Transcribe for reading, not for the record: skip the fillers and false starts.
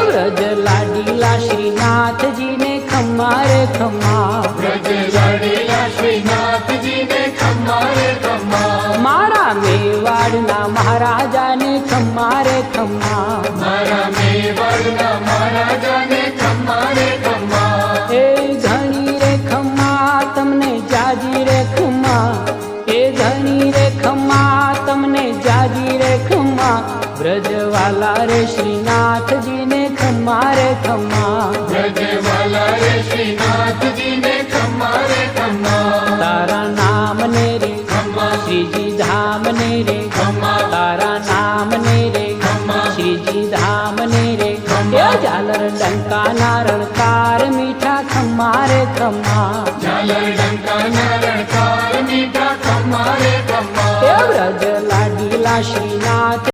વ્રજ લાડીલા શ્રીનાથજીને ખમ્મા રે ખમ્મા, વ્રજ લાડીલા શ્રીનાથજીને ખમ્મા રે ખમ્મા, મારા મેવાડના મહારાજાને ખમ્મા રે ખમ્મા, મારા મેવાડના મહારાજાને ખમ્મા રે ખમ્મા, એ ધણી રે ખમ્મા તમને જાજી રે ખમ્મા, એ ધણી રે ખમ્મા તમને જાજી રે ખમ્મા, વ્રજવાલા રે શ્રીનાથજીને ખમ્મા રે ખમ્મા, વ્રજવાલા રે શ્રીનાથજીને ખમ્મા રે ખમ્મા, તારા નામ ને રે ખમ્મા, શ્રીજી ધામ ને રે ખમ્મા, તારા નામ ને રે ખમ્મા, શ્રીજી ધામ ને રે ખમ્મા, એ ઝાલર ડંકાના રણકાર મીઠા ખમ્મા રે ખમ્મા, ઝાલર ડંકાના રણકાર મીઠા ખમ્મા રે ખમ્મા, એ વ્રજ લાડીલા શ્રીનાથ